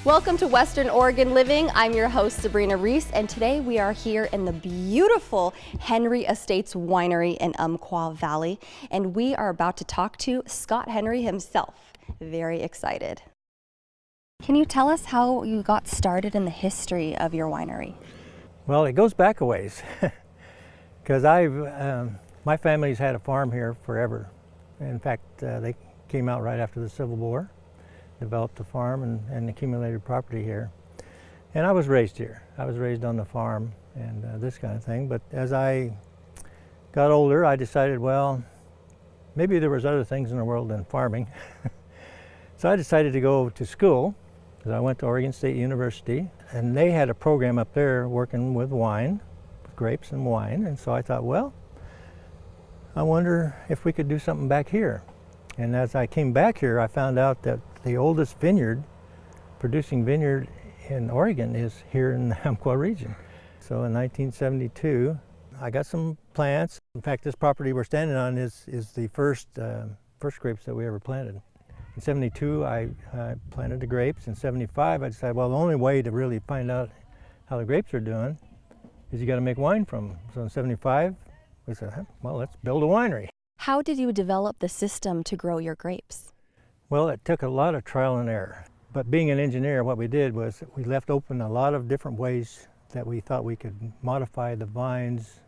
Welcome to Western Oregon Living. I'm your host, Sabrina Reese, and today we are here in the beautiful Henry Estates Winery in Umpqua Valley, and we are about to talk to Scott Henry himself. Very excited. Can you tell us how you got started in the history of your winery? Well, it goes back a ways, because my family's had a farm here forever. In fact, they came out right after the Civil War, developed a farm and accumulated property here. And I was raised here. I was raised on the farm and this kind of thing. But as I got older, I decided, well, maybe there was other things in the world than farming. So I decided to go to school, because I went to Oregon State University, and they had a program up there working with wine, with grapes and wine. And so I thought, well, I wonder if we could do something back here. And as I came back here, I found out that the oldest producing vineyard in Oregon is here in the Umpqua region. So in 1972, I got some plants. In fact, this property we're standing on is the first grapes that we ever planted. In 72, I planted the grapes. In 75, I decided, well, the only way to really find out how the grapes are doing is you got to make wine from them. So in 75, we said, well, let's build a winery. How did you develop the system to grow your grapes? Well, it took a lot of trial and error. But being an engineer, what we did was we left open a lot of different ways that we thought we could modify the vines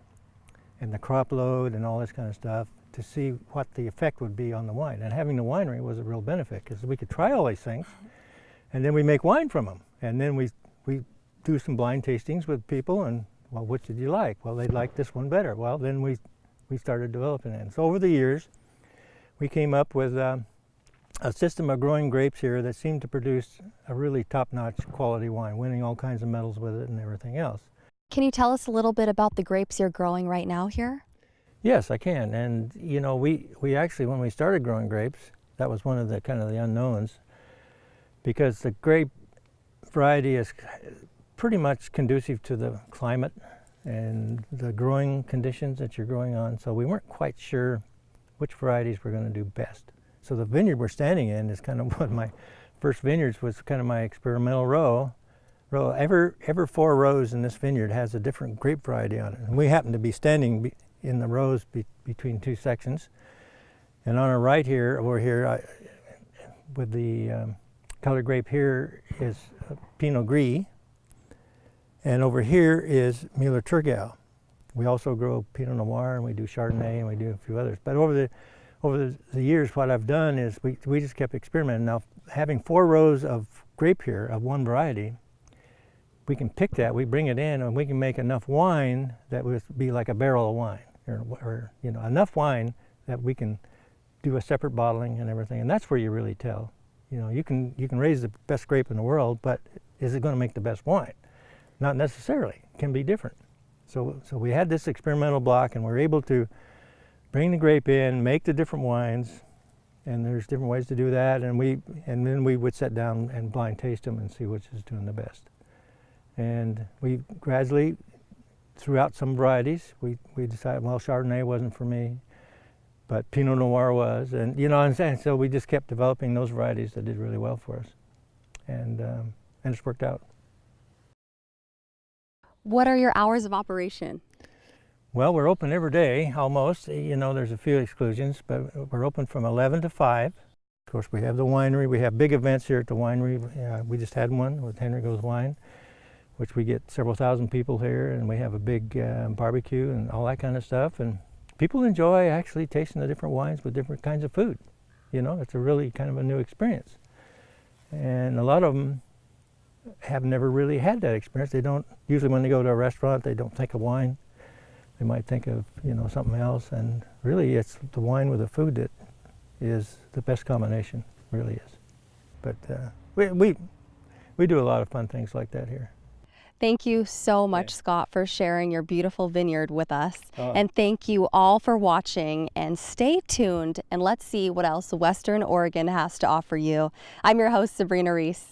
and the crop load and all this kind of stuff to see what the effect would be on the wine. And having the winery was a real benefit, because we could try all these things and then we make wine from them. And then we do some blind tastings with people, and, well, which did you like? Well, they liked this one better. Well, then we started developing it. And so over the years, we came up with a system of growing grapes here that seemed to produce a really top-notch quality wine, winning all kinds of medals with it and everything else. Can you tell us a little bit about the grapes you're growing right now here? Yes, I can. And you know, we actually, when we started growing grapes, that was one of the kind of the unknowns, because the grape variety is pretty much conducive to the climate and the growing conditions that you're growing on. So we weren't quite sure which varieties were going to do best. So the vineyard we're standing in is kind of one of my first vineyards, was kind of my experimental row. Every 4 rows in this vineyard has a different grape variety on it. And we happen to be standing in the rows between 2 sections. And on our right here, over here, with the colored grape here is Pinot Gris. And over here is Müller-Thurgau. We also grow Pinot Noir, and we do Chardonnay, and we do a few others. But over the years, what I've done is we just kept experimenting. Now, having 4 rows of grape here of one variety, we can pick that, we bring it in, and we can make enough wine that would be like a barrel of wine, or you know, enough wine that we can do a separate bottling and everything. And that's where you really tell. You know, you can raise the best grape in the world, but is it going to make the best wine? Not necessarily. It can be different. So we had this experimental block, and we were able to bring the grape in, make the different wines, and there's different ways to do that. And then we would sit down and blind taste them and see which is doing the best. And we gradually, throughout some varieties, we decided, well, Chardonnay wasn't for me, but Pinot Noir was, and you know what I'm saying. So we just kept developing those varieties that did really well for us, and it's worked out. What are your hours of operation? Well, we're open every day, almost. You know, there's a few exclusions, but we're open from 11 to 5. Of course, we have the winery. We have big events here at the winery. We just had one with Henry Goes Wine, which we get several thousand people here, and we have a big barbecue and all that kind of stuff. And people enjoy actually tasting the different wines with different kinds of food. You know, it's a really kind of a new experience. And a lot of them have never really had that experience. They don't, usually when they go to a restaurant, they don't think of wine. They might think of, you know, something else. And really, it's the wine with the food that is the best combination, really is. But we do a lot of fun things like that here. Thank you so much, Scott, for sharing your beautiful vineyard with us. And thank you all for watching, and stay tuned and let's see what else Western Oregon has to offer you. I'm your host, Sabrina Reese.